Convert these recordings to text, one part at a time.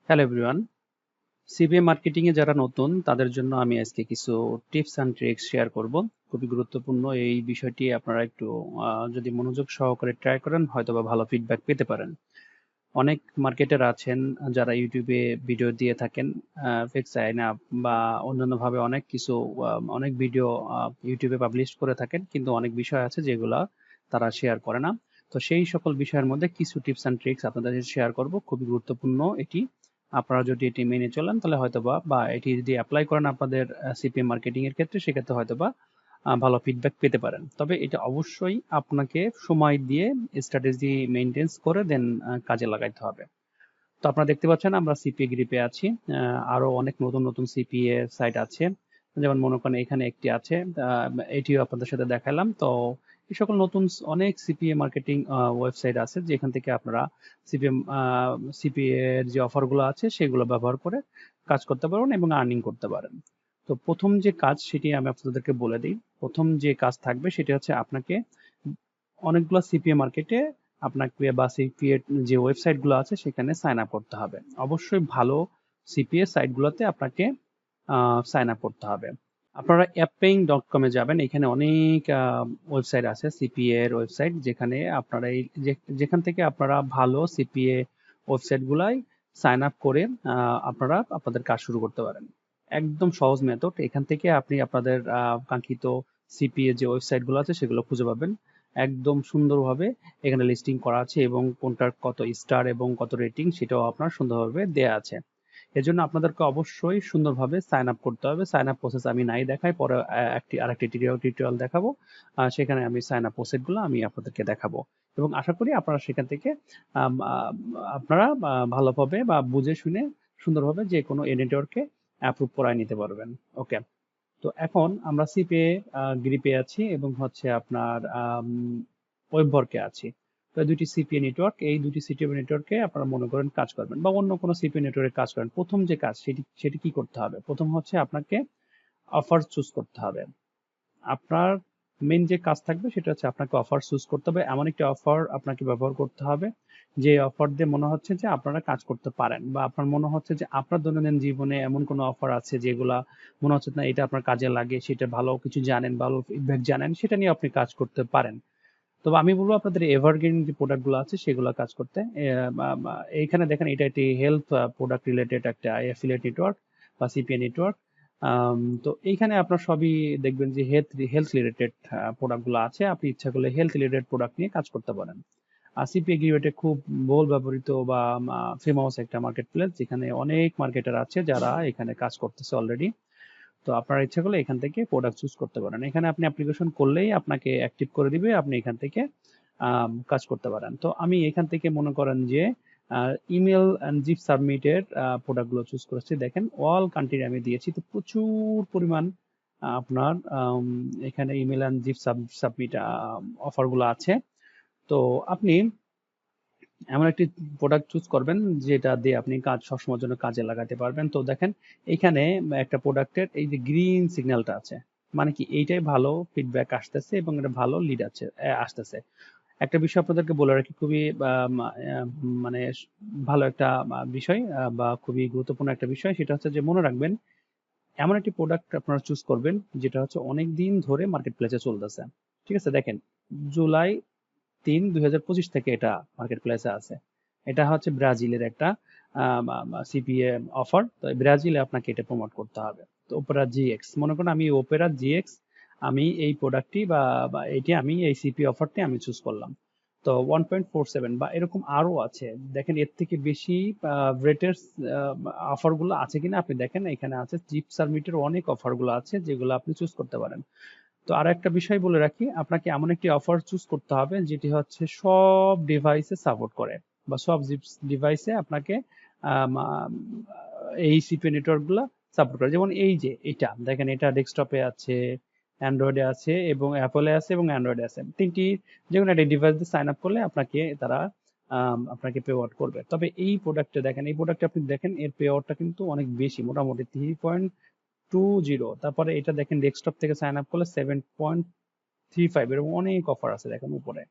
Hello everyone, CPA marketing এ যারা নতুন তাদের জন্য আমি আজকে কিছু টিপস অ্যান্ড ট্রিক্স শেয়ার করব। খুবই গুরুত্বপূর্ণ এই বিষয়টি, আপনারা একটু যদি মনোযোগ সহকারে ট্রাই করেন হয়তোবা ভালো ফিডব্যাক পেতে পারেন। অনেক মার্কেটার আছেন যারা ইউটিউবে ভিডিও দিয়ে থাকেন, ফেক সাইন আপ বা অন্যান্যভাবে অনেক কিছু, অনেক ভিডিও ইউটিউবে পাবলিশ করে থাকেন, কিন্তু অনেক বিষয় আছে যেগুলা তারা শেয়ার করে না। তো সেই সকল বিষয়ের মধ্যে কিছু টিপস অ্যান্ড ট্রিক্স আপনাদের সাথে শেয়ার করব। খুবই গুরুত্বপূর্ণ এটি। আপনারা যদি এটি মেনে চলেন তাহলে হয়তোবা, বা এটি যদি অ্যাপ্লাই করেন আপনাদের সিপিএম মার্কেটিং এর ক্ষেত্রে, সেক্ষেত্রে হয়তোবা ভালো ফিডব্যাক পেতে পারেন। তবে এটা অবশ্যই আপনাকে সময় দিয়ে স্ট্র্যাটেজি মেইনটেইন করে দেন কাজে লাগাইতে হবে। তো আপনারা দেখতে পাচ্ছেন আমরা সিপিএ গ্রিপে আছি। আরো অনেক নতুন নতুন সিপিএ সাইট আছে, যেমন মনে করেন এখানে একটি আছে, এটিও আপনাদের সাথে দেখালাম। তো এই সকল নতুন অনেক সিপিএ মার্কেটিং ওয়েবসাইট আছে, যেখান থেকে আপনারা সিপিএ এর যে অফারগুলো আছে সেগুলো ব্যবহার করে কাজ করতে পারেন এবং আর্নিং করতে পারেন। তো প্রথম যে কাজ সেটি আমি আপনাদেরকে বলে দিই। প্রথম যে কাজ থাকবে সেটি হচ্ছে আপনাকে অনেকগুলো সিপিএ মার্কেটে আপনাকে, বা সিপিএ যে ওয়েবসাইট গুলো আছে সেখানে সাইন আপ করতে হবে। অবশ্যই ভালো সিপিএ সাইট গুলোতে আপনাকে সাইন আপ করতে হবে। আপনারা appaying.com এ যাবেন, এখানে অনেক ওয়েবসাইট আছে সিপিএ এর ওয়েবসাইট, যেখানে আপনারা যেখান থেকে আপনারা ভালো সিপিএ ওয়েবসাইট গুলাই সাইন আপ করে আপনারা আপনাদের কাজ শুরু করতে পারেন। একদম সহজ মেথড। এখান থেকে আপনি আপনাদের কাঙ্ক্ষিত সিপিএ যে ওয়েবসাইট গুলো আছে সেগুলো খুঁজে পাবেন। একদম সুন্দরভাবে এখানে লিস্টিং করা আছে, এবং কোনটার কত স্টার এবং কত রেটিং সেটাও আপনার সুন্দরভাবে দেয়া আছে। এজন্য আপনাদেরকে অবশ্যই সুন্দরভাবে সাইন আপ করতে হবে। সাইন আপ প্রসেস আমি নাই দেখাই, পরে আরেকটি টিউটোরিয়াল দেখাবো। সেখানে আমি সাইন আপ প্রসেস গুলো আমি আপনাদেরকে দেখাবো, এবং আশা করি আপনারা সেখান থেকে আম, আ, আপনারা ভালোভাবে বা বুঝে শুনে সুন্দরভাবে যে কোনো নেটওয়ার্কে অ্যাপ্রুভ করায় নিতে পারবেন। ওকে। তো এখন আমরা সিপিএ গ্রিপে আছি এবং হচ্ছে আপনার ওয়েববর্কে আছি। তো এই দুটি সিপিএ নেটওয়ার্ক, এই দুটি সিপিএ নেটওয়ার্কে আপনারা মনে করেন কাজ করবেন, বা অন্য কোনো সিপিএ নেটওয়ার্কে কাজ করেন। প্রথম যে কাজ সেটি সেটি কি করতে হবে? প্রথম হচ্ছে আপনাকে অফার চুজ করতে হবে। আপনার মেইন যে কাজ থাকবে সেটা হচ্ছে আপনাকে অফার চুজ করতে হবে। এমন একটি অফার আপনাকে ব্যবহার করতে হবে যে অফার দিয়ে মনে হচ্ছে যে আপনারা কাজ করতে পারেন, বা আপনার মনে হচ্ছে যে আপনার দৈনন্দিন জীবনে এমন কোনো অফার আছে যেগুলা মনে হচ্ছে না এটা আপনার কাজে লাগে, সেটা ভালো কিছু জানেন, ভালো ফিডব্যাক জানেন, সেটা নিয়ে আপনি কাজ করতে পারেন। তবে আমি বলবো আপনাদের এভারগ্রিন যে প্রোডাক্ট গুলো আছে সেগুলো কাজ করতে। এইখানে দেখেন, এটা একটি হেলথ প্রোডাক্ট রিলেটেড একটা অ্যাফিলিয়েট নেটওয়ার্ক বা সিপিএ নেটওয়ার্ক। তো এইখানে আপনার সবই দেখবেন যে হেলথ হেলথ রিলেটেড প্রোডাক্ট গুলো আছে। আপনি ইচ্ছা করলে হেলথ রিলেটেড প্রোডাক্ট নিয়ে কাজ করতে পারেন। আর সিপিএ গিভেটে খুব বহুল ব্যবহৃত বা ফেমাস একটা মার্কেট প্লেস, যেখানে অনেক মার্কেটার আছে যারা এখানে কাজ করতেছে অলরেডি। তো আপনার ইচ্ছা করলে এখান থেকে প্রোডাক্ট চুজ করতে পারেন। এখানে আপনি অ্যাপ্লিকেশন করলেই আপনাকে অ্যাক্টিভ করে দিবে, আপনি এখান থেকে কাজ করতে পারেন। তো আমি এখান থেকে মনে করেন যে ইমেল অ্যান্ড জিপ সাবমিটের প্রোডাক্টগুলো চুজ করেছি। দেখেন অল কান্ট্রি আমি দিয়েছি, তো প্রচুর পরিমাণ আপনার এখানে ইমেল অ্যান্ড জিপ সাবমিট অফারগুলো আছে। তো আপনি এমন একটি প্রোডাক্ট চুজ করবেন যেটা দিয়ে আপনি কাজ সবসময়ের জন্য কাজে লাগাতে পারবেন। তো দেখেন এইখানে একটা প্রোডাক্টের এই যে গ্রিন সিগন্যালটা আছে, মানে কি এইটাই ভালো ফিডব্যাক আসতেছে এবং এটা ভালো লিড আছে আসতেছে। একটা বিষয় আপনাদেরকে বলে রাখি, খুবই মানে ভালো একটা বিষয়, বা খুবই গুরুত্বপূর্ণ একটা বিষয়, সেটা হচ্ছে যে মনে রাখবেন এমন একটি প্রোডাক্ট আপনারা চুজ করবেন যেটা হচ্ছে অনেক দিন ধরে মার্কেট প্লেসে চলতেছে। ঠিক আছে, দেখেন জুলাই 3, 2025 থেকে এটা মার্কেট প্লেসে আছে। এটা হচ্ছে ব্রাজিলের একটা সিপিএ অফার। তো ব্রাজিলে আপনাকে এটা প্রমোট করতে হবে। তো ওপেরা জিএক্স, মনে করেন আমি ওপেরা জিএক্স, আমি এই প্রোডাক্টটি বা এটি আমি এই সিপি অফারটি আমি চুজ করলাম। তো 1.47 বা এরকম আরো আছে। দেখেন এর থেকে বেশি রেটের অফার গুলো আছে কিনা আপনি দেখেন, এখানে আছে জিপ সাবমিটের অনেক অফার গুলো আছে যেগুলো আপনি চুজ করতে পারেন। তো আর একটা বিষয় বলে রাখি, আপনাকে এমন একটি অফার চুজ করতে হবে যেটি হচ্ছে সব ডিভাইসে সাপোর্ট করে, বা সব ডিভাইসে আপনাকে আম, আম, এই সিপিইউ নেটওয়ার্ক গুলা সাপোর্ট করে। যেমন এই যে এটা দেখেন, এটা ডেস্কটপে আছে, অ্যান্ড্রয়েডে আছে এবং অ্যাপলে আছে এবং অ্যান্ড্রয়েডে আছে। তিনটি যে কোনো একটা ডিভাইস দিয়ে সাইন আপ করলে আপনাকে তারা আপনাকে পে আউট করবে। তবে এই প্রোডাক্টে দেখেন, এই প্রোডাক্টে আপনি দেখেন এর পে আউটটা কিন্তু অনেক বেশি, মোটামুটি 3.20। তারপরে এটা দেখেন ডেস্কটপ থেকে সাইন আপ করলে 7.35, এরকম অনেক অফার আছে দেখেন উপরে।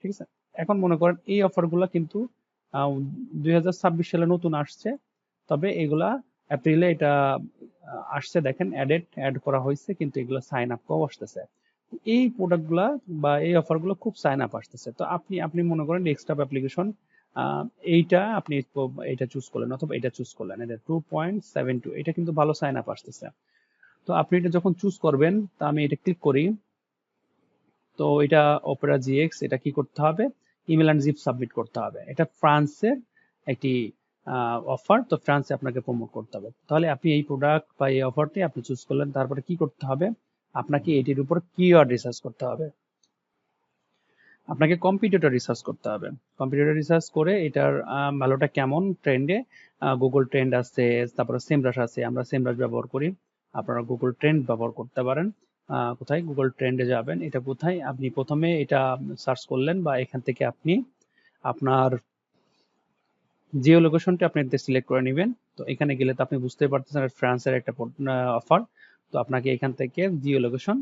ঠিক আছে, এখন মনে করেন এই অফার গুলা কিন্তু 2026 সালে নতুন আসছে। তবে এগুলা এপ্রিলে এটা আসছে, দেখেন অ্যাড করা হয়েছে, কিন্তু এগুলো সাইন আপ কম আসতেছে। এই প্রোডাক্টগুলা বা এই অফারগুলো খুব সাইন আপ আসতেছে। তো আপনি মনে করেন ডেস্কটপ অ্যাপ্লিকেশন এইটা আপনি এটা চুজ করলেন অথবা এটা চুজ করলেন, এটা 2.72, এটা কিন্তু ভালো সাইন আপ আসতেছে। তো আপনি এটা যখন চুজ করবেন, তা আমি এটা ক্লিক করি। তো এটা অপেরা জিএক্স, এটা কি করতে হবে? ইমেল অ্যান্ড জিপ সাবমিট করতে হবে। এটা ফ্রান্সের একটি অফার, তো ফ্রান্সে আপনাকে প্রমোট করতে হবে। তাহলে আপনি এই প্রোডাক্ট বা এই অফারটি আপনি চুজ করলেন, তারপরে কি করতে হবে? আপনাকে এটির উপর কিওয়ার্ড রিসার্চ করতে হবে। আপনাকে কম্পিটিটর রিসার্চ করতে হবে। কম্পিটিটর রিসার্চ করে এটার ভালোটা কেমন ট্রেন্ডে, গুগল ট্রেন্ড আছে, তারপরে সেমরাশ আছে, আমরা সেমরাশ ব্যবহার করি। আপনারা গুগল ট্রেন্ড ব্যবহার করতে পারেন। কোথায় গুগল ট্রেন্ডে যাবেন, এটা কোথায়, আপনি প্রথমে এটা সার্চ করলেন, বা এখান থেকে আপনি আপনার জিও লোকেশনটা আপনি সিলেক্ট করে নেবেন। তো এখানে গেলে তো আপনি বুঝতেই পারতেছেন ফ্রান্সের একটা অফার। তো আপনাকে এখান থেকে জিও লোকেশন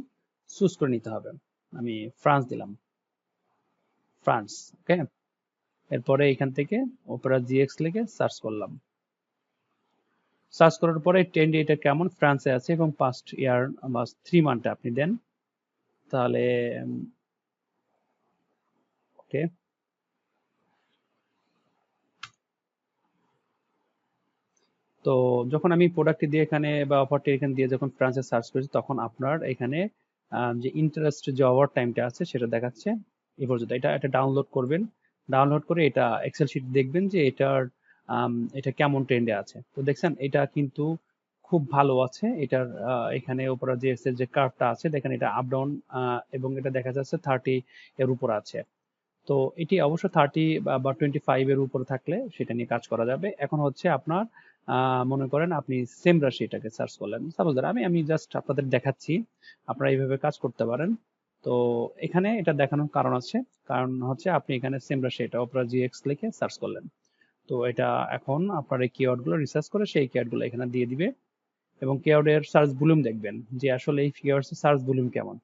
চুজ করে নিতে হবে। আমি ফ্রান্স দিলাম, ফ্রান্স, ওকে। এরপরে এখান থেকে অপেরা জিএক্স লিখে সার্চ করলাম। সার্চ করার পরে ট্রেন্ডে এটা কেমন ফ্রান্সে আছে এবং পাস্ট ইয়ার বা 3 মান্থে আপনি দেন, তাহলে ওকে। তো যখন আমি প্রোডাক্টটি দিয়ে এখানে বা অফারটি এখানে দিয়ে যখন ফ্রান্সে সার্চ করেছি, তখন আপনার এখানে যে ইন্টারেস্ট যে ওভার টাইমটা আছে সেটা দেখাচ্ছে এই পর্যন্ত। এটা ডাউনলোড করবেন, ডাউনলোড করে এটা এক্সেল শিট দেখবেন যে এটা কেমন ট্রেন্ডে আছে। তো দেখছেন এটা কিন্তু খুব ভালো আছে। এটার এখানে উপরে যে কার্ভটা আছে দেখেন, এটা আপ ডাউন, এবং এটা দেখা যাচ্ছে 30 এর উপর আছে। তো এটি অবশ্য 30 বা 25 এর উপরে থাকলে সেটা নিয়ে কাজ করা যাবে। এখন হচ্ছে আপনার মনে করেন আপনি সেম রাশি এটাকে সার্চ করলেন, সাপোজ ধর আমি জাস্ট আপনাদের দেখাচ্ছি, আপনারা এইভাবে কাজ করতে পারেন। তো এখানে এটা দেখানোর কারণ আছে, কারণ হচ্ছে আপনি এখানে সেম রাশি এটা অপেরা জিএক্স লিখে সার্চ করলেন। তো এটা এখন আপনার এই কিওয়ার্ড গুলো রিসার্চ করে সেই কিওয়ার্ড গুলো এখানে দিয়ে দিবে, এবং কিওয়ার্ডের সার্চ ভলিউম দেখবেন যে আসলে এই কিওয়ার্ডের সার্চ ভলিউম কেমন।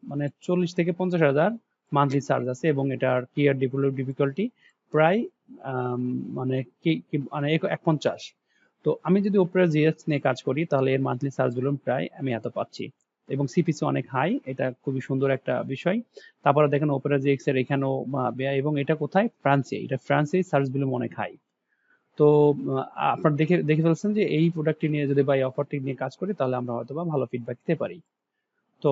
মানে 40 থেকে 50,000 মান্থলি চার্জ আছে, এবং এটার ক্লিয়ার ডিফিকাল্টি প্রায় মানে মানে 150। তো আমি যদি ওপেরা জিএক্স নিয়ে কাজ করি, তাহলে এর মান্থলি চার্জ ভলিউম প্রায় আমি এত পাচ্ছি, এবং সিপিসি অনেক হাই, এটা খুবই সুন্দর একটা বিষয়। তারপরে দেখেন ওপেরা জিএক্স এর এখানেও ব্যয়, এবং এটা কোথায়? ফ্রান্সে, এটা ফ্রান্সে চার্জ ভলিউম অনেক হাই। তো আপনার দেখে দেখে ফেলছেন যে এই প্রোডাক্টটি নিয়ে যদি বা এই অফারটি নিয়ে কাজ করি, তাহলে আমরা হয়তো বা ভালো ফিডব্যাক দিতে পারি। তো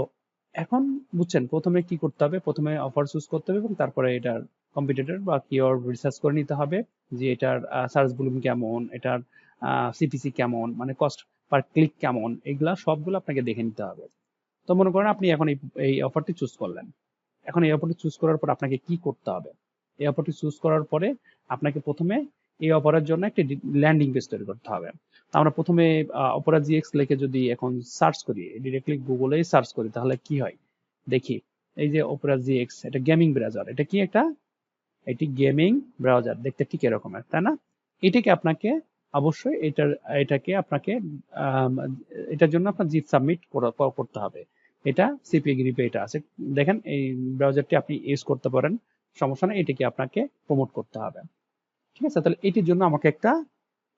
এখন বুঝছেন প্রথমে কি করতে হবে? প্রথমে অফার চুজ করতে হবে, এবং তারপরে এটার কম্পিটিটর বা কিওয়ার্ড রিসার্চ করে নিতে হবে যে এটার সার্চ ভলিউম কেমন, এটার সিপিসি কেমন, মানে কস্ট পার ক্লিক কেমন, এগুলা সবগুলো আপনাকে দেখে নিতে হবে। তো মনে করেন আপনি এখন এই অফারটি চুজ করলেন। এখন এই অফারটি চুজ করার পর আপনাকে কি করতে হবে? এই অফারটি চুজ করার পরে আপনাকে প্রথমে এই অফারের জন্য একটি ল্যান্ডিং পেজ তৈরি করতে হবে। তো আমরা প্রথমে অপেরা জিএক্স লিখে যদি এখন সার্চ করি, ডিরেক্টলি গুগলেই সার্চ করি, তাহলে কি হয় দেখি। এই যে অপেরা জিএক্স, এটা গেমিং ব্রাউজার, এটা কি একটা, এটি গেমিং ব্রাউজার, দেখতে ঠিক এরকমের, তাই না? এটাকে আপনাকে অবশ্যই এটাকে আপনাকে আম, এটার জন্য আপনার জিপ সাবমিট করতে হবে। এটা সিপি গ্রিপে এটা আছে, দেখেন এই ব্রাউজারটি আপনি ইউজ করতে পারেন, সমস্যা নেই। এটাকে আপনাকে প্রমোট করতে হবে, ঠিক আছে? তাহলে এটির জন্য আমাকে একটা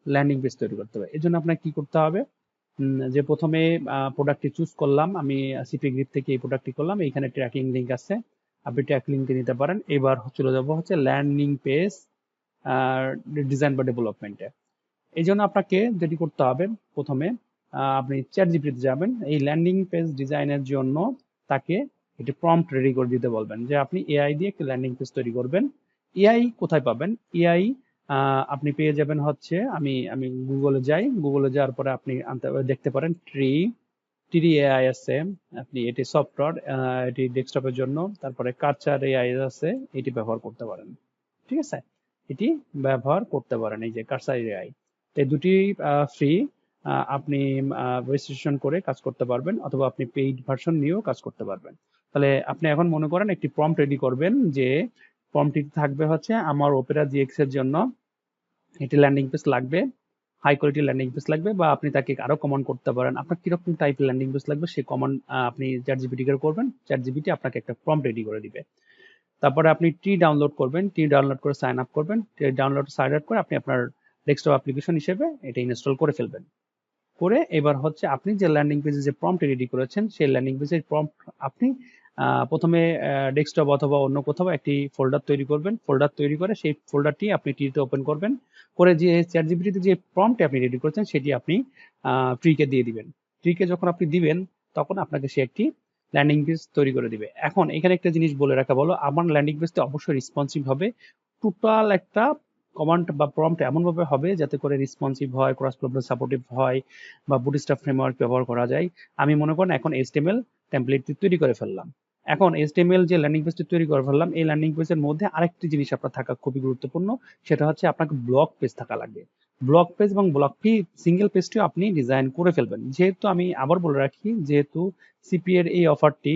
ল্যান্ডিং পেজ তৈরি করতে হবে। এর জন্য আপনাকে কি করতে হবে? যে প্রথমে প্রোডাক্টটি চুজ করলাম, আমি সিপি গ্রিপ থেকে এই প্রোডাক্টটি করলাম, এইখানে ট্র্যাকিং লিঙ্ক আছে, আপনি ট্র্যাক লিঙ্কে নিতে পারেন। এবার চলে যাব হচ্ছে ল্যান্ডিং পেজ ডিজাইন বা ডেভেলপমেন্টে। এই জন্য আপনাকে যেটি করতে হবে, প্রথমে আপনি চ্যাট জিপিটিতে যাবেন, এই ল্যান্ডিং পেজ ডিজাইনের জন্য তাকে একটি প্রম্পট রেডি করে দিতে বলবেন যে আপনি এআই দিয়ে একটি ল্যান্ডিং পেজ তৈরি করবেন। এআই কোথায় পাবেন? এআই আপনি পেয়ে যাবেন হচ্ছে, আমি আমি গুগলে যাই, গুগলে যাওয়ার পরে আপনি দেখতে পারেন ট্রি এআই আছে, আপনি এটি সফটওয়্যার, এটি ডেস্কটপের জন্য। তারপরে কার্চার এআই আছে, এটি ব্যবহার করতে পারেন, ঠিক আছে? এটি ব্যবহার করতে পারেন, এই যে কার্সার এআই। এই দুটি ফ্রি, আপনি রেজিস্ট্রেশন করে কাজ করতে পারবেন, অথবা আপনি পেইড ভার্সন নিয়েও কাজ করতে পারবেন। তাহলে আপনি এখন মনে করেন একটি প্রম্পট রেডি করবেন, যে প্রম্পটটি থাকবে হচ্ছে আমার ওপেরা জিএক্স এর জন্য একটি ল্যান্ডিং পেজ লাগবে, হাই কোয়ালিটি ল্যান্ডিং পেজ লাগবে, বা আপনি তাকে আরো কমান্ড করতে পারেন আপনার কিরকম টাইপের ল্যান্ডিং পেজ লাগবে, সেই কমান্ড আপনি চ্যাট জিপিটি কে করবেন, চ্যাট জিপিটি আপনাকে একটা প্রম্পট রেডি করে দিবে। তারপরে আপনি টি ডাউনলোড করবেন, টি ডাউনলোড করে সাইন আপ করবেন, ডাউনলোড সাইন আপ করে আপনি আপনার ডেস্কটপ অ্যাপ্লিকেশন হিসেবে এটা ইনস্টল করে ফেলবেন। করে এবার হচ্ছে আপনি যে ল্যান্ডিং পেজে যে প্রম্পট রেডি করেছেন সেই ল্যান্ডিং পেজের প্রম্পট আপনি প্রথমে ডেস্কটপ অথবা অন্য কোথাও একটি ফোল্ডার তৈরি করবেন। ফোল্ডার তৈরি করে সেই ফোল্ডারটি আপনি ট্রিতে ওপেন করবেন। করে যে চ্যাটজিপিটিতে যে প্রম্পটটি আপনি রেডি করেছেন সেটি আপনি ট্রিকে দিয়ে দিবেন। ট্রিকে যখন আপনি দিবেন তখন আপনাকে সে একটি ল্যান্ডিং পেজ তৈরি করে দিবে। এখন এখানে একটা জিনিস বলে রাখা ভালো, আমার ল্যান্ডিং পেজটি অবশ্যই রেসপন্সিভ হবে। টোটাল একটা কমান্ড বা প্রম্পট এমনভাবে হবে যাতে করে রেসপন্সিভ হয়, ক্রস প্ল্যাটফর্ম সাপোর্টিভ হয় বা বুটস্ট্র্যাপ ফ্রেমওয়ার্ক ব্যবহার করা যায়। আমি মনে করেন এখন HTML টেমপ্লেটটি তৈরি করে ফেললাম। এখন HTML যে ল্যান্ডিং পেজটি তৈরি করে ফেললাম, এই ল্যান্ডিং পেজের মধ্যে আরেকটি জিনিস আপনার থাকা খুবই গুরুত্বপূর্ণ, সেটা হচ্ছে আপনাকে ব্লগ পেজ থাকা লাগবে। ব্লগ পেজ এবং ব্লগ সিঙ্গেল পেজটিও আপনি ডিজাইন করে ফেলবেন। যেহেতু আমি আবার বলে রাখি, যেহেতু সিপি এর এই অফারটি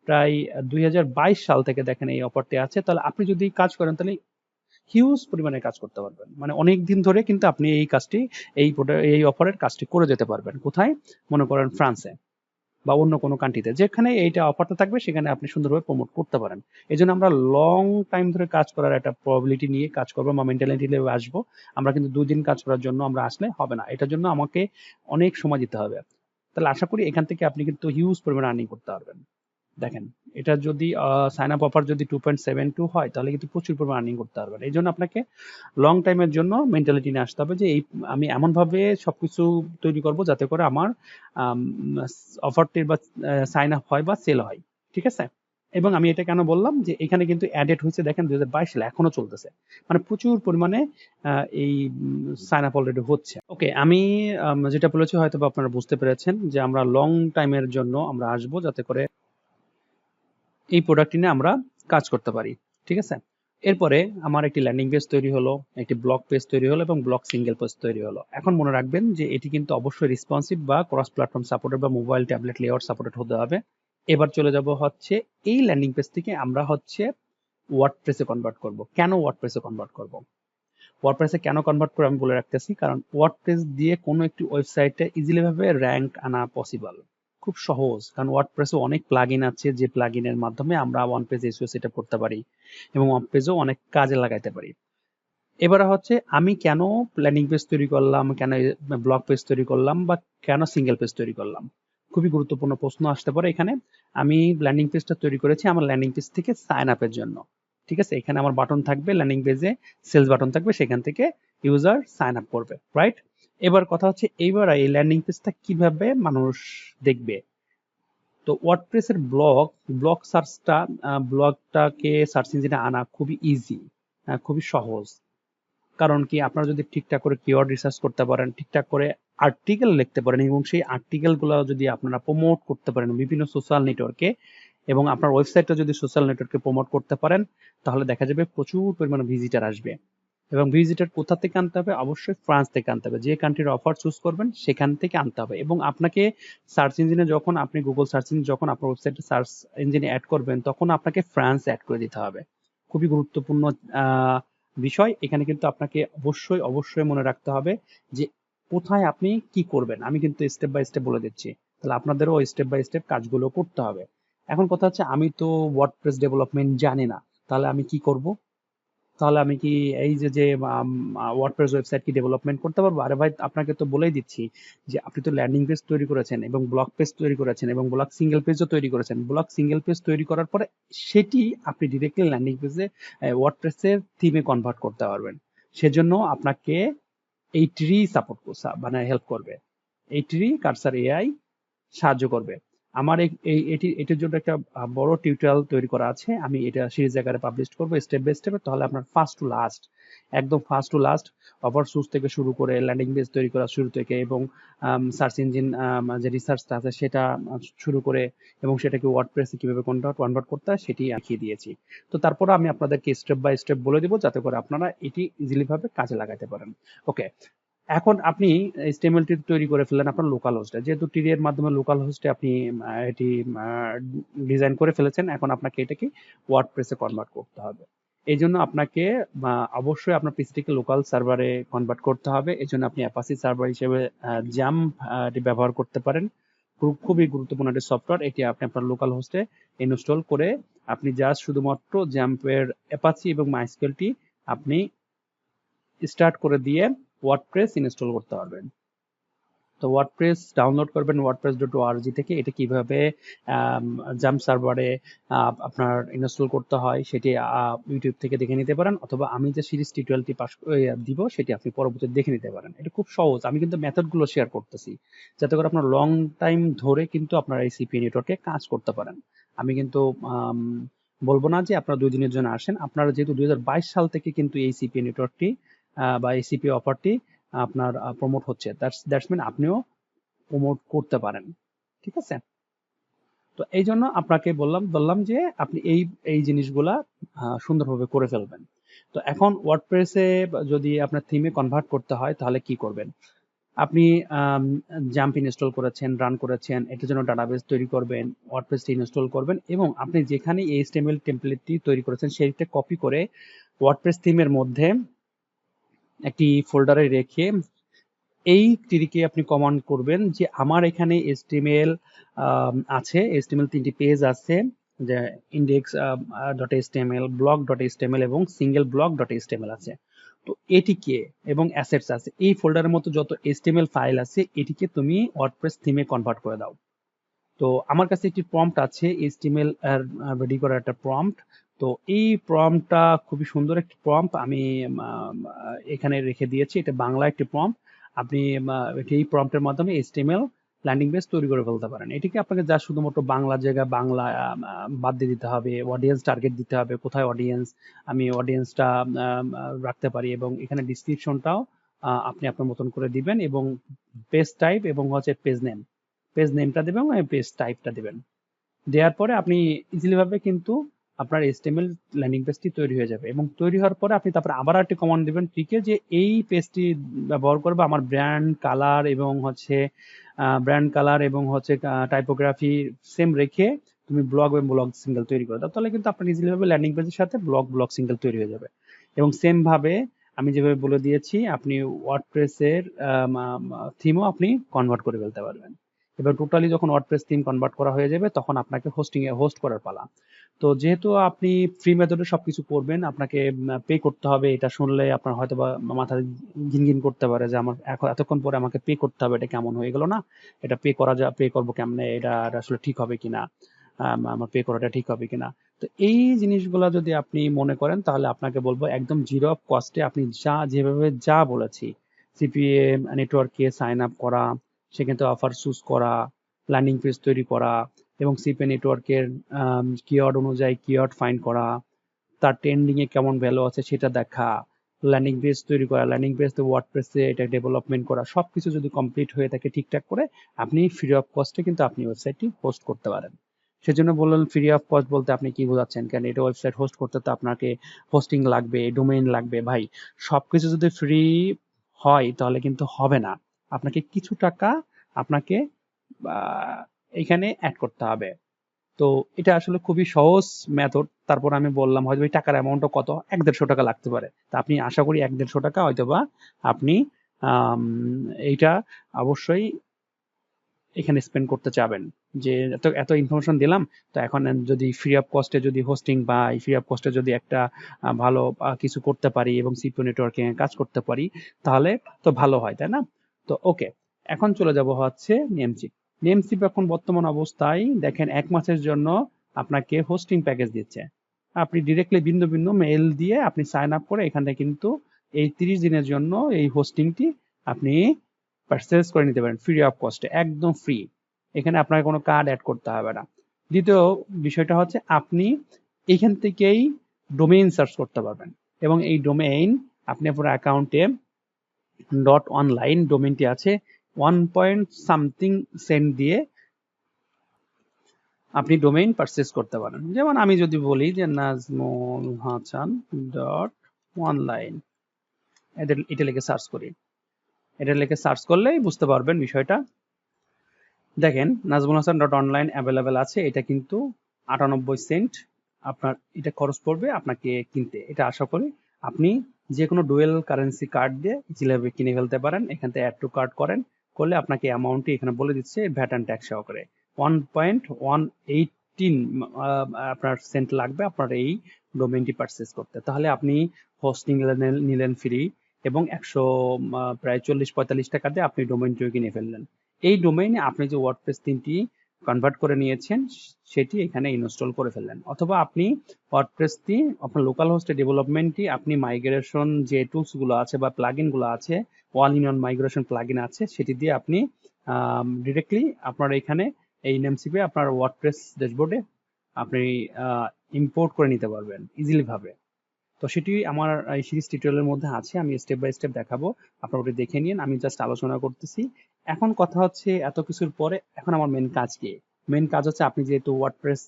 প্রায় 2022 সাল থেকে দেখেন এই অফারটি আছে, তাহলে আপনি যদি কাজ করেন তাহলে হিউজ পরিমাণে কাজ করতে পারবেন। মানে অনেক দিন ধরে কিন্তু আপনি এই কাজটি এই অফারের কাজটি করে যেতে পারবেন। কোথায়? মনে করেন ফ্রান্সে বা অন্য কোনো কান্ট্রিতে, যেখানে এইটা অফারটা থাকবে সেখানে আপনি সুন্দরভাবে প্রমোট করতে পারেন। এই জন্য আমরা লং টাইম ধরে কাজ করার একটা প্রবাবিলিটি নিয়ে কাজ করবো বা মেন্টালিটি নিয়ে আসবো। আমরা কিন্তু 2 দিন কাজ করার জন্য আমরা আসলে হবে না, এটার জন্য আমাকে অনেক সময় দিতে হবে। তাহলে আশা করি এখান থেকে আপনি কিন্তু হিউজ পরিমাণে আর্নিং করতে পারবেন। দেখেন, এটা যদি সাইন আপ অফার যদি 2.72 হয় তাহলে কিন্তু প্রচুর পরিমাণ আর্নিং করতে পারবেন। এই জন্য আপনাকে লং টাইমের জন্য মেন্টালিটি নিয়ে আসতে হবে যে এই আমি এমনভাবে সবকিছু তৈরি করব যাতে করে আমার অফারটির বা সাইন আপ হয় বা সেল হয়। ঠিক আছে? এবং আমি এটা কেন বললাম যে এখানে কিন্তু অ্যাডেড হয়েছে দেখেন 2022 সালে, এখনো চলতেছে। মানে প্রচুর পরিমাণে এই সাইন আপ অলরেডি হচ্ছে। ওকে, আমি যেটা বলেছি হয়তো বা আপনারা বুঝতে পেরেছেন যে আমরা লং টাইমের জন্য আমরা আসবো যাতে করে এই প্রোডাক্টটি নিয়ে আমরা কাজ করতে পারি। ঠিক আছে? এরপরে আমার একটি ল্যান্ডিং পেজ তৈরি হলো, একটি ব্লগ পেজ তৈরি হলো এবং ব্লগ সিঙ্গেল পেজ তৈরি হলো। এখন মনে রাখবেন যে এটি কিন্তু অবশ্যই রেসপন্সিভ বা ক্রস প্ল্যাটফর্ম সাপোর্টেড বা মোবাইল, ট্যাবলেট, লেআউট সাপোর্টেড হতে হবে। এবার চলে যাব হচ্ছে এই ল্যান্ডিং পেজ থেকে আমরা হচ্ছে ওয়ার্ডপ্রেসে কনভার্ট করব। কেন ওয়ার্ডপ্রেসে কনভার্ট করব? ওয়ার্ডপ্রেসে কেন কনভার্ট করে আমি বলে রাখতেছি, কারণ ওয়ার্ডপ্রেস দিয়ে কোনো একটি ওয়েবসাইটে ইজিলি ভাবে র্যাঙ্ক আনা পসিবল। খুব সহজ, কারণ ওয়ার্ডপ্রেসে অনেক প্লাগইন আছে যে প্লাগইনের মাধ্যমে আমরা ওয়ান পেজ এসইও সেটআপ করতে পারি এবং ওয়ান পেজও অনেক কাজে লাগাইতে পারি। এবারে হচ্ছে আমি কেন ল্যান্ডিং পেজ তৈরি করলাম, কেন ব্লগ পেজ তৈরি করলাম বা কেন সিঙ্গেল পেজ তৈরি করলাম, খুবই গুরুত্বপূর্ণ প্রশ্ন আসতে পারে এখানে। আমি ল্যান্ডিং পেজটা তৈরি করেছি আমার ল্যান্ডিং পেজ থেকে সাইন আপের জন্য। ঠিক আছে? এখানে আমার বাটন থাকবে, ল্যান্ডিং পেজে সেলস বাটন থাকবে, সেখান থেকে ইউজার সাইন আপ করবে, রাইট? এবার কথা হচ্ছে এইবার এই ল্যান্ডিং পেজটা কিভাবে মানুষ দেখবে। তো ওয়ার্ডপ্রেসের ব্লগ সার্চটা, ব্লগটাকে সার্চ ইঞ্জিনে আনা খুবই ইজি, খুবই সহজ। কারণ কি, আপনারা যদি ঠিকঠাক করে কিওয়ার্ড রিসার্চ করতে পারেন, ঠিকঠাক করে আর্টিকেল লিখতে পারেন এবং সেই আর্টিকেল গুলো যদি আপনারা প্রমোট করতে পারেন বিভিন্ন সোশ্যাল নেটওয়ার্কে এবং আপনার ওয়েবসাইটটা যদি সোশ্যাল নেটওয়ার্কে প্রমোট করতে পারেন, তাহলে দেখা যাবে প্রচুর পরিমাণে ভিজিটার আসবে। এবং ভিজিটার কোথা থেকে আনতে হবে? অবশ্যই ফ্রান্স থেকে আনতে হবে। যে কান্ট্রির অফার চুজ করবেন সেখান থেকে আনতে হবে। এবং আপনাকে সার্চ ইঞ্জিনে যখন আপনি গুগল সার্চ ইঞ্জিনে যখন আপনার ওয়েবসাইটে সার্চ ইঞ্জিনে অ্যাড করবেন তখন আপনাকে ফ্রান্স অ্যাড করে দিতে হবে। খুবই গুরুত্বপূর্ণ বিষয়। এখানে কিন্তু আপনাকে অবশ্যই মনে রাখতে হবে যে কোথায় আপনি কি করবেন। আমি কিন্তু স্টেপ বাই স্টেপ বলে দিচ্ছি, তাহলে আপনাদেরও স্টেপ বাই স্টেপ কাজগুলো করতে হবে। এখন কথা হচ্ছে আমি তো ওয়ার্ডপ্রেস ডেভেলপমেন্ট জানি না, তাহলে আমি কি করব? তাহলে আমি কি এই যে ওয়ার্ডপ্রেস ওয়েবসাইট কি ডেভেলপমেন্ট করতে পারবো? আরে ভাই, আপনাকে তো বলেই দিচ্ছি যে আপনি তো ল্যান্ডিং পেজ তৈরি করেছেন এবং ব্লগ পেজ তৈরি করেছেন এবং ব্লগ সিঙ্গেল পেজও তৈরি করেছেন। ব্লগ সিঙ্গেল পেজ তৈরি করার পরে সেটি আপনি ডিরেক্টলি ল্যান্ডিং পেজে ওয়ার্ডপ্রেসের থিমে কনভার্ট করতে পারবেন। সেজন্য আপনাকে এই ট্রি সাপোর্ট মানে হেল্প করবে। এই ট্রি কার্সার এআই সাহায্য করবে। আমার এটির জন্য একটা বড় টিউটোরিয়াল তৈরি করা আছে, আমি এটা সিরিজ আকারে পাবলিশ করবো স্টেপ বাই স্টেপ। তাহলে আপনার ফার্স্ট টু লাস্ট, একদম first to last offer source থেকে শুরু করে ল্যান্ডিং পেজ তৈরি করা শুরু থেকে এবং সার্চ ইঞ্জিন যে রিসার্চটা আছে সেটা শুরু করে এবং সেটাকে ওয়ার্ডপ্রেসে কিভাবে কনভার্ট করতে হয় সেটি দেখিয়ে দিয়েছি। তো তারপরে আমি আপনাদেরকে স্টেপ বাই স্টেপ বলে দিব যাতে করে আপনারা এটি ইজিলি ভাবে কাজে লাগাতে পারেন। ওকে, এখন আপনি HTML টি তৈরি করে ফেললেন আপনার লোকাল হোস্টে, যেহেতু টিডি এর মাধ্যমে লোকাল হোস্টে আপনি এটি ডিজাইন করে ফেলেছেন, এখন আপনাকে এটাকে ওয়ার্ডপ্রেসে কনভার্ট করতে হবে। এই জন্য আপনাকে অবশ্যই আপনার পিসিটিকে লোকাল সার্ভারে কনভার্ট করতে হবে। এই জন্য আপনি অ্যাপাচি সার্ভার হিসেবে জাম্প ব্যবহার করতে পারেন। খুবই গুরুত্বপূর্ণ একটি সফটওয়্যার, এটি আপনি আপনার লোকাল হোস্টে ইনস্টল করে আপনি জাস্ট শুধুমাত্র জাম্পের অ্যাপাচি এবং মাইস্কেলটি আপনি স্টার্ট করে দিয়ে ওয়ার্ডপ্রেস ইনস্টল করতে পারবেন। তো ওয়ার্ডপ্রেস ডাউনলোড করবেন wordpress.org থেকে। এটা কিভাবে জাম্প সার্ভারে আপনার ইনস্টল করতে হয় সেটি ইউটিউব থেকে দেখে নিতে পারেন, অথবা আমি যে সিরিজ টিউটোরিয়ালটি দিব সেটি আপনি পরবর্তীতে দেখে নিতে পারেন। এটা খুব সহজ, আমি কিন্তু মেথডগুলো শেয়ার করতেছি যাতে করে আপনার লং টাইম ধরে কিন্তু আপনারা এই সিপি নেটওয়ার্কে কাজ করতে পারেন। আমি কিন্তু বলবো না যে আপনারা 2 দিনের জন্য আসেন, আপনারা যেহেতু 2022 সাল থেকে কিন্তু এই সিপি নেটওয়ার্কটি বা এই সিপি অফারটি আপনার প্রমোট হচ্ছে, দ্যাটস মিন আপনিও প্রমোট করতে পারেন। ঠিক আছে? তো এই জন্য আপনাকে বললাম যে আপনি এই এই জিনিসগুলা সুন্দরভাবে করে ফেলবেন। তো এখন ওয়ার্ডপ্রেসে যদি আপনার থিমে কনভার্ট করতে হয় তাহলে কি করবেন? আপনি জাম্প ইনস্টল করেছেন, রান করেছেন, এটার জন্য ডাটাবেস তৈরি করবেন, ওয়ার্ডপ্রেসটি ইনস্টল করবেন এবং আপনি যেখানে এইচটিএমএল টেমপ্লেটটি তৈরি করেছেন সেইটা কপি করে ওয়ার্ডপ্রেস থিমের মধ্যে একটি ফোল্ডারে রেখে এই টিকে আপনি কমান্ড করবেন যে আমার এখানে HTML আছে, HTML 3টি পেজ আছে, যে index.html, blog.html এবং single blog.html আছে। তো এটিকে এবং অ্যাসেটস আছে, এই ফোল্ডারের মতো যত HTML ফাইল আছে এটিকে তুমি ওয়ার্ডপ্রেস থিমে কনভার্ট করে দাও। তো আমার কাছে একটি প্রম্পট আছে, HTML রেডি করার একটা প্রম্পট। তো এই প্রম্পটটা খুবই সুন্দর একটি প্রম্পট, আমি এখানে রেখে দিয়েছি। এটা বাংলা একটি প্রম্পট। আপনি এই প্রম্পটের মাধ্যমে HTML ল্যান্ডিং পেজ তৈরি করে ফেলতে পারেন। এটিকে আপনাকে যা শুধুমাত্র বাংলা জায়গায় বাংলা বাদ দিয়ে দিতে হবে, অডিয়েন্স টার্গেট দিতে হবে, কোথায় অডিয়েন্স, আমি অডিয়েন্সটা রাখতে পারি এবং এখানে ডিসক্রিপশনটাও আপনি আপনার মতন করে দিবেন এবং পেজ টাইপ এবং হচ্ছে পেজ নেমটা দিবেন এবং পেজ টাইপটা দিবেন। দেওয়ার পরে আপনি ইজিলি ভাবে কিন্তু আপনার HTML ল্যান্ডিং পেজটি তৈরি হয়ে যাবে এবং তৈরি হওয়ার পরে আপনি তারপরে আবার একটা কমান্ড দিবেন ট্রিকে যে এই পেজটি ব্যবহার করবে আমার ব্র্যান্ড কালার এবং হচ্ছে টাইপোগ্রাফি সেম রেখে তুমি ব্লগ এবং ব্লগ সিঙ্গেল তৈরি করে দাও, তাহলে কিন্তু আপনার ইজিলি ভাবে ল্যান্ডিং পেজের সাথে ব্লগ সিঙ্গেল তৈরি হয়ে যাবে। এবং সেম ভাবে আমি যেভাবে বলে দিয়েছি আপনি ওয়ার্ডপ্রেসের থিমও আপনি কনভার্ট করে ফেলতে পারবেন। এবার টোটালি যখন ওয়ার্ডপ্রেস থিম কনভার্ট করা হয়ে যাবে তখন আপনাকে হোস্ট করার পালা। তো যেহেতু আপনি ফ্রি মেথডে সবকিছু করবেন, আপনাকে পে করতে হবে, এটা শুনলে আপনার হয়তো বা মাথা ঘিনঘিন করতে পারে যে আমার এতক্ষণ পরে আমাকে পে করতে হবে, এটা কেমন হয়ে গেল না, এটা পে করবো কেমনে, এটা আসলে ঠিক হবে কিনা, আমার পে করাটা ঠিক হবে কিনা। তো এই জিনিসগুলো যদি আপনি মনে করেন তাহলে আপনাকে বলবো একদম জিরো অফ কস্টে আপনি যেভাবে বলেছি, সিপিএ নেটওয়ার্কে সাইন আপ করা, সেখান থেকে অফার চুজ করা, ল্যান্ডিং পেজ তৈরি করা এবং সিপি নেটওয়ার্কের কিওয়ার্ড অনুযায়ী কিওয়ার্ড ফাইন্ড করা, তার ট্রেন্ডিং এ কেমন ভ্যালু আছে সেটা দেখা, ল্যান্ডিং পেজ তৈরি করা, ল্যান্ডিং পেজ ওয়ার্ডপ্রেসে এটা ডেভেলপমেন্ট করা, সবকিছু যদি কমপ্লিট হয়ে থাকে ঠিকঠাক করে আপনি ফ্রি অফ কস্টে কিন্তু আপনি ওয়েবসাইটটি হোস্ট করতে পারেন। সেজন্য বললাম ফ্রি অফ কস্ট বলতে আপনি কি বোঝাচ্ছেন, কেন এটা ওয়েবসাইট হোস্ট করতে তো আপনাকে হোস্টিং লাগবে, ডোমেইন লাগবে। ভাই সবকিছু যদি ফ্রি হয় তাহলে কিন্তু হবে না, আপনাকে কিছু টাকা আপনাকে এখানে অ্যাড করতে হবে। তো এটা আসলে খুবই সহজ মেথড। তারপর আমি বললাম হয়তো ওই টাকার অ্যামাউন্টটা কত, 1-150 টাকা লাগতে পারে। তা আপনি আশা করি 1-150 টাকা হয়তোবা আপনি এইটা অবশ্যই এখানে স্পেন্ড করতে চাবেন। যে এত এত ইনফরমেশন দিলাম, তো এখন যদি ফ্রি অফ কস্টে যদি হোস্টিং বা ফ্রি অফ কস্টে যদি একটা ভালো কিছু করতে পারি এবং সিপিইউ নেটওয়ার্কিং এ কাজ করতে পারি তাহলে তো ভালো হয়, তাই না? তো ওকে, এখন চলে যাব হচ্ছে নেমচিপ। নেমচিপ এখন বর্তমান অবস্থায় দেখেন 1 মাসের জন্য আপনাকে হোস্টিং প্যাকেজ দিচ্ছে। আপনি ডিরেক্টলি বিন্দু বিন্দু মেইল দিয়ে আপনি সাইন আপ করে এখান থেকে কিন্তু এই 30 দিনের জন্য এই হোস্টিংটি আপনি পারচেজ করে নিতে পারেন ফ্রি অফ কস্টে, একদম ফ্রি। এখানে আপনাকে কোনো কার্ড অ্যাড করতে হবে না। দ্বিতীয় বিষয়টা হচ্ছে আপনি এখান থেকেই ডোমেইন সার্চ করতে পারবেন এবং এই ডোমেইন আপনি আপনার অ্যাকাউন্টে .online ডোমেইনটি আছে 1 পয়েন্ট সামথিং সেন্ট দিয়ে আপনি ডোমেইন পারচেজ করতে পারেন। যেমন আমি যদি বলি যে nazmulhasan.online, এটা লিখে সার্চ করি, এটা লিখে সার্চ করলেই বুঝতে পারবেন বিষয়টা। দেখেন nazmulhasan.online অ্যাভেলেবেল আছে, এটা কিন্তু 98 সেন্ট আপনার এটা খরচ পড়বে আপনাকে কিনতে। এটা আশা করি আপনি যে কোনো ডুয়েল কারেন্সি কার্ড দিয়ে ইজিলি কিনে ফেলতে পারেন। এখান থেকে অ্যাড টু কার্ট করলে আপনাকে অ্যামাউন্টটি এখানে বলে দিচ্ছে ভ্যাট অ্যান্ড ট্যাক্স সহকারে 1.118 আপনার সেন্ট লাগবে আপনার এই ডোমেইনটি পারচেজ করতে। তাহলে আপনি হোস্টিং নিলেন ফ্রি, এবং প্রায় 40-45 টাকা দিয়ে আপনি ডোমেইনটিও কিনে ফেললেন। এই ডোমেইনে আপনি যে ওয়ার্ডপ্রেস থিমটি কনভার্ট করে নিয়েছেন সেটি এখানে ইনস্টল করে ফেললেন, অথবা আপনি ওয়ার্ডপ্রেসটি আপনার লোকাল হোস্টে ডেভেলপমেন্টটি আপনি মাইগ্রেশন যে টুলস গুলো আছে বা প্লাগইন গুলো আছে, all in one migration plugin আছে, সেটি দিয়ে আপনি ডিরেক্টলি আপনার এখানে এই নেমস্পেসে আপনার ওয়ার্ডপ্রেস ড্যাশবোর্ডে আপনি ইম্পোর্ট করে নিতে পারবেন ইজিলি ভাবে। তো সেটি আমার এই সিরিজ টিউটোরিয়ালের মধ্যে আছে, আমি স্টেপ বাই স্টেপ দেখাবো, আপনারা ওটা দেখে নিন, আমি জাস্ট আলোচনা করতেছি। এখন কথা হচ্ছে এত কিছুর পরে এখন আমার মেন কাজ কি? মেন কাজ হচ্ছে আপনি যেহেতু ওয়ার্ডপ্রেস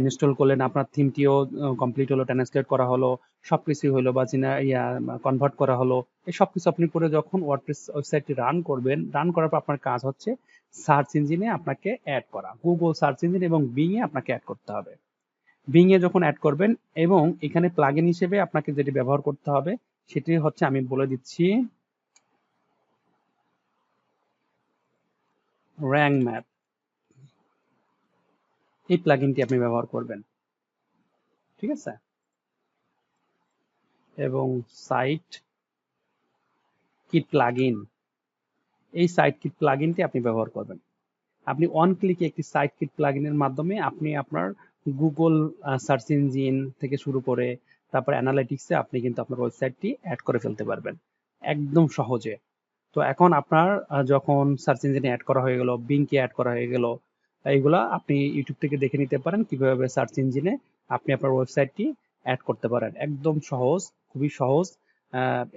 ইনস্টল করলেন, আপনার থিমটিও কমপ্লিট হলো, ট্রান্সলেট করা হলো, সবকিছুই হলো, বা কনভার্ট করা হলো, এই সবকিছু আপনি করে যখন ওয়ার্ডপ্রেস ওয়েবসাইটটি রান করবেন, রান করার পর আপনার কাজ হচ্ছে সার্চ ইঞ্জিনে আপনাকে অ্যাড করা, গুগল সার্চ ইঞ্জিন এবং বিং এ আপনাকে অ্যাড করতে হবে। বিং এ যখন অ্যাড করবেন এবং এখানে প্লাগইন হিসেবে আপনাকে যেটি ব্যবহার করতে হবে সেটি হচ্ছে, আমি বলে দিচ্ছি, র্যাঙ্ক ম্যাপ। এই প্লাগইনটি আপনি ব্যবহার করবেন, ঠিক আছে? এবং সাইট কিট প্লাগইন, এই সাইট কিট প্লাগইনটি আপনি ব্যবহার করবেন। আপনি ওয়ান ক্লিকে একটি সাইট কিট প্লাগইনের মাধ্যমে আপনি আপনার গুগল সার্চ ইঞ্জিন থেকে শুরু করে তারপর অ্যানালিটিক্সে আপনি কিন্তু আপনার ওয়েবসাইটটি অ্যাড করে ফেলতে পারবেন একদম সহজে। তো এখন আপনার যখন সার্চ ইঞ্জিনে অ্যাড করা হয়ে গেল, বিংকে অ্যাড করা হয়ে গেল, এইগুলা আপনি ইউটিউব থেকে দেখে নিতে পারেন কিভাবে সার্চ ইঞ্জিনে আপনি আপনার ওয়েবসাইটটি অ্যাড করতে পারেন। একদম সহজ, খুবই সহজ।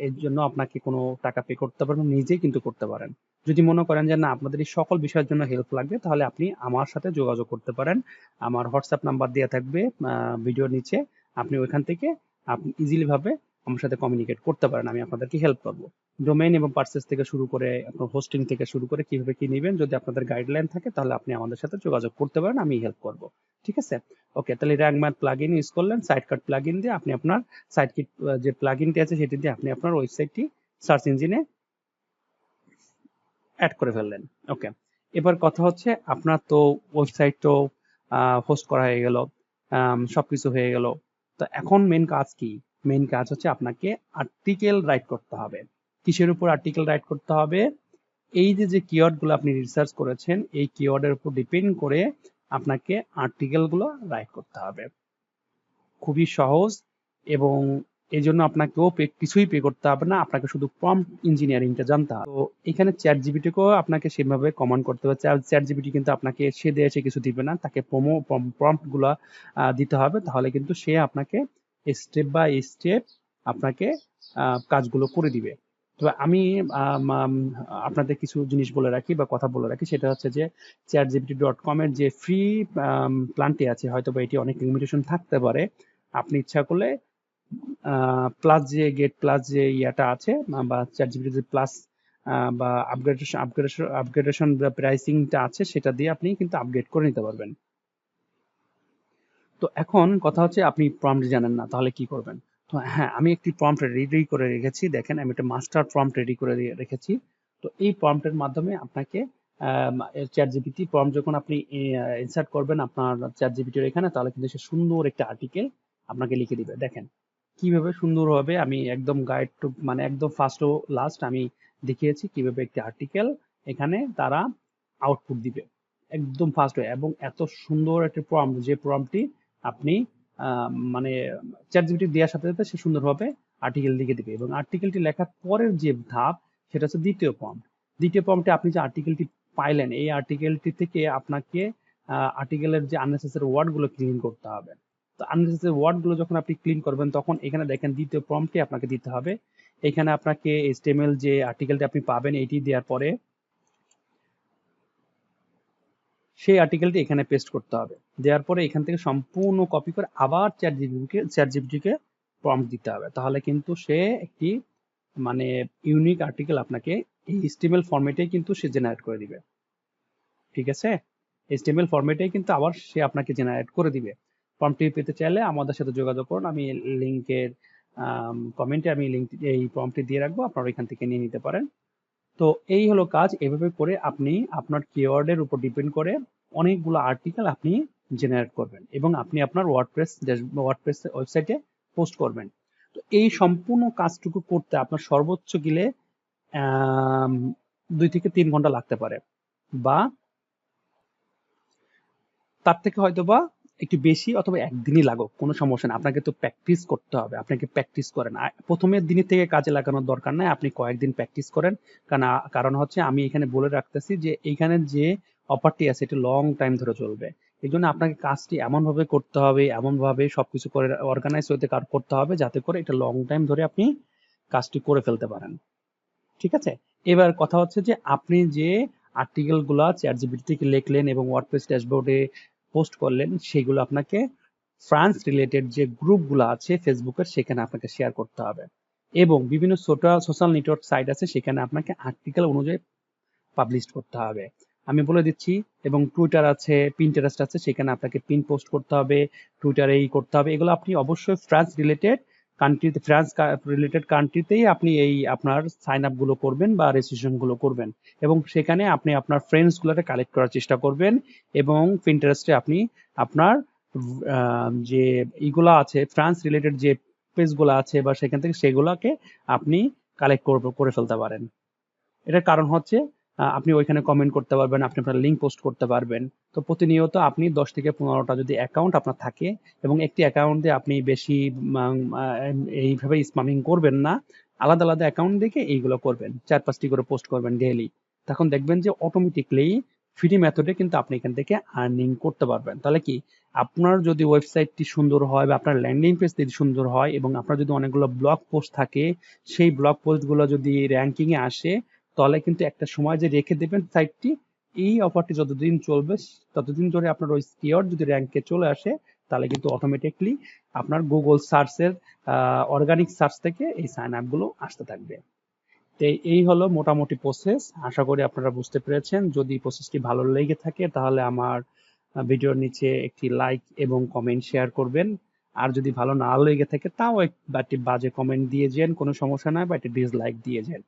এর জন্য আপনাকে কোনো টাকা পে করতে পারবেন, নিজেই কিন্তু করতে পারেন। যদি মনে করেন যে না আপনাদের এই সকল বিষয়ের জন্য হেল্প লাগবে, তাহলে আপনি আমার সাথে যোগাযোগ করতে পারেন। আমার হোয়াটসঅ্যাপ নাম্বার দেওয়া থাকবে ভিডিওর নিচে, আপনি ওইখান থেকে আপনি ইজিলি ভাবে আমার সাথে কমিউনিকেট করতে পারেন, আমি আপনাদেরকে হেল্প করবো। ডোমেইন এবং পারচেজ থেকে শুরু করে আপনার হোস্টিং থেকে শুরু করে কিভাবে কি নেবেন, যদি আপনাদের গাইডলাইন থাকে তাহলে আপনি আমাদের সাথে যোগাযোগ করতে পারেন, আমি হেল্প করব। ঠিক আছে? ওকে, তাহলে র্যাঙ্ক ম্যাথ প্লাগইন ইউজ করলেন, সাইট কাট প্লাগইন দিয়ে আপনি আপনার সাইট কিট যে প্লাগইনটি আছে সেটি দিয়ে আপনি আপনার ওয়েবসাইটটি সার্চ ইঞ্জিনে অ্যাড করে ফেললেন। ওকে, এবার কথা হচ্ছে আপনার তো ওয়েবসাইট তো হোস্ট করা হয়ে গেল, সবকিছু হয়ে গেল। তো এখন মেন কাজ কি? মেন কাজ হচ্ছে আপনাকে আর্টিকেল রাইট করতে হবে। কিসের উপর আর্টিকেল রাইট করতে হবে? এই যে কিওয়ার্ড গুলো আপনি রিসার্চ করেছেন, এই কিওয়ার্ডের উপর ডিপেন্ড করে আপনাকে আর্টিকেল গুলো রাইট করতে হবে। খুবই সহজ, এবং এই জন্য আপনাকেও কিছুই পে করতে হবে না, আপনাকে শুধু প্রম্পট ইঞ্জিনিয়ারিংটা জানতে হবে। তো এখানে চ্যাট জিপিটিকেও আপনাকে সেভাবে কমান্ড করতে হবে। চ্যাট জিপিটি কিন্তু আপনাকে সে দেশে কিছু দিবে না, তাকে প্রম্পট গুলা দিতে হবে, তাহলে কিন্তু সে আপনাকে স্টেপ বাই স্টেপ আপনাকে কাজগুলো করে দিবে। তো আমি আপনাদের কিছু জিনিস বলে রাখি বা কথা বলে রাখি, সেটা হচ্ছে যে chatgpt.com এর যে ফ্রি প্ল্যানটি আছে, হয়তো বা এটি অনেক লিমিটেশন থাকতে পারে, আপনি ইচ্ছা করলে প্লাস যে গেট প্লাস যে ইয়াটা আছে বা চ্যাটজিপিটি যে প্লাস বা আপগ্রেডেশন প্রাইসিংটা আছে, সেটা দিয়ে আপনি কিন্তু আপগ্রেড করে নিতে পারবেন। তো এখন কথা হচ্ছে আপনি প্রম্পট জানেন না, তাহলে কি করবেন? তো হ্যাঁ, আমি একটি প্রম্পট রেডি করে রেখেছি, দেখেন আমি একটা মাস্টার প্রম্পট রেডি করে রেখেছি। তো এই প্রম্পটের মাধ্যমে আপনাকে চ্যাটজিপিটি প্রম্পট যখন আপনি ইনসার্ট করবেন আপনার চ্যাটজিপিটির এখানে, তাহলে কিন্তু সে সুন্দর একটা আর্টিকেল আপনাকে লিখে দিবে। দেখেন কিভাবে সুন্দরভাবে আমি একদম গাইড টু মানে একদম ফার্স্ট ও লাস্ট আমি দেখিয়েছি কিভাবে একটি আর্টিকেল এখানে তারা আউটপুট দিবে একদম ফার্স্ট হয়ে, এবং এত সুন্দর একটা প্রম্পট, যে প্রম্পটটি আপনি মানে চ্যাটজিপিটি দেওয়ার সাথে সাথে সে সুন্দরভাবে আর্টিকেল লিখে দিবে। এবং আর্টিকেলটি লেখার পরের যে ধাপ সেটা হচ্ছে দ্বিতীয় প্রম্পট। দ্বিতীয় প্রম্পটে আপনি যে আর্টিকেলটি পাইলেন, এই আর্টিকেলটি থেকে আপনাকে আর্টিকেলের যে আননেসেসারি ওয়ার্ডগুলো ক্লিন করতে হবে। তো আননেসেসারি ওয়ার্ডগুলো যখন আপনি ক্লিন করবেন, তখন এখানে দেখেন দ্বিতীয় প্রম্পটে আপনাকে দিতে হবে। এখানে আপনাকে HTML যে আর্টিকেলটি আপনি পাবেন এটি দেওয়ার পরে সেই আর্টিকেলটি এখানে পেস্ট করতে হবে। দেওয়ার পরে এখান থেকে সম্পূর্ণ কপি করে আবার চ্যাটজিপিটিকে প্রম্পট দিতে হবে, তাহলে কিন্তু সে একটি মানে ইউনিক আর্টিকেল আপনাকে এই HTML ফরম্যাটেই কিন্তু সে জেনারেট করে দিবে। ঠিক আছে? HTML ফরম্যাটেই কিন্তু আবার সে আপনাকে জেনারেট করে দিবে। প্রম্পটটি পেতে চাইলে আমাদের সাথে যোগাযোগ করুন, আমি লিংকের কমেন্টে আমি লিংক এই প্রম্পটটি দিয়ে রাখবো, আপনারা এখান থেকে নিয়ে নিতে পারেন। তো এই হলো কাজ। এভাবে করে আপনি আপনার কিওয়ার্ডের উপর ডিপেন্ড করে অনেকগুলো আর্টিকেল আপনি জেনারেট করবেন এবং আপনি আপনার ওয়ার্ডপ্রেস ওয়েবসাইটে পোস্ট করবেন। তো এই সম্পূর্ণ কাজটুকু করতে আপনার সর্বোচ্চ গেলে 2 থেকে 3 ঘন্টা লাগতে পারে, বা তার থেকে হয়তোবা একটু বেশি, অথবা একদিনই লাগুক, কোনো সমস্যা না। আপনাকে তো প্র্যাকটিস করতে হবে, আপনাকে প্র্যাকটিস করেন। প্রথমের দিনের থেকে কাজে লাগানোর দরকার নাই, আপনি কয়েকদিন প্র্যাকটিস করেন। কারণ হচ্ছে আমি এখানে বলে রাখতেছি যে এইখানে যে অফারটি আছে এটা লং টাইম ধরে চলবে। এই জন্য আপনাকে কাজটি এমনভাবে করতে হবে, এমনভাবে সবকিছু করে অর্গানাইজ হতে করতে হবে যাতে করে এটা লং টাইম ধরে আপনি কাজটি করে ফেলতে পারেন। ঠিক আছে? এবার কথা হচ্ছে যে আপনি যে আর্টিকেল গুলা চ্যাটজিপিটি থেকে লিখলেন এবং ওয়ার্ডপ্রেস ড্যাশবোর্ডে পোস্ট করলেন, সেগুলো আপনাকে ফ্রান্স রিলেটেড যে গ্রুপগুলো আছে ফেসবুকের, সেখানে আপনাকে শেয়ার করতে হবে। এবং বিভিন্ন সোশ্যাল নেটওয়ার্ক সাইট আছে, সেখানে আপনাকে আর্টিকেল অনুযায়ী পাবলিশ করতে হবে। আমি বলে দিচ্ছি। এবং টুইটার আছে, পিন্টারেস্ট আছে, সেখানে আপনাকে পিন পোস্ট করতে হবে, টুইটারে করতে হবে। এগুলো আপনি অবশ্যই ফ্রান্স রিলেটেড কান্ট্রিতেই আপনি এই আপনার সাইন আপ গুলো করবেন বা রেজিস্ট্রেশন গুলো করবেন। এবং সেখানে আপনি আপনার ফ্রেন্ডস গুলোকে কালেক্ট করার চেষ্টা করবেন। এবং পিন্টারেস্টে আপনি আপনার যে ইগুলা আছে, ফ্রান্স রিলেটেড যে পেজ গুলো আছে বা সেখান থেকে সেগুলাকে আপনি কালেক্ট করে ফেলতে পারেন। এটার কারণ হচ্ছে আপনি ওইখানে কমেন্ট করতে পারবেন, আপনি আপনার লিঙ্ক পোস্ট করতে পারবেন। তো প্রতিনিয়ত আপনি 10 থেকে 15টা যদি অ্যাকাউন্ট আপনার থাকে, এবং একটি অ্যাকাউন্ট দিয়ে আপনি বেশি এইভাবে স্পামিং করবেন না, আলাদা আলাদা অ্যাকাউন্ট দেখে এইগুলো করবেন, 4-5টি করে পোস্ট করবেন ডেইলি। তখন দেখবেন যে অটোমেটিকলি ফ্রি মেথডে কিন্তু আপনি এখান থেকে আর্নিং করতে পারবেন। তাহলে কি, আপনার যদি ওয়েবসাইটটি সুন্দর হয় বা আপনার ল্যান্ডিং পেজ যদি সুন্দর হয় এবং আপনার যদি অনেকগুলো ব্লগ পোস্ট থাকে, সেই ব্লগ পোস্টগুলো যদি র্যাঙ্কিং এ আসে, তাহলে কিন্তু একটা সময় যে রেখে দেবেন সাইটটি, এই অফারটি যতদিন চলবে ততদিন ধরে আপনার ওই কিওয়ার্ড যদি র্যাঙ্কে চলে আসে, তাহলে কিন্তু অটোমেটিকলি আপনার গুগল সার্চের অর্গানিক সার্চ থেকে এই সাইন আপ গুলো আসতে থাকবে। তো এই হলো মোটামুটি প্রসেস। আশা করি আপনারা বুঝতে পেরেছেন। যদি প্রসেসটি ভালো লেগে থাকে তাহলে আমার ভিডিওর নিচে একটি লাইক এবং কমেন্ট শেয়ার করবেন। আর যদি ভালো না লেগে থাকে তাও একটি বাজে কমেন্ট দিয়ে যান, কোনো সমস্যা নাই, বা একটি ডিসলাইক দিয়ে যান।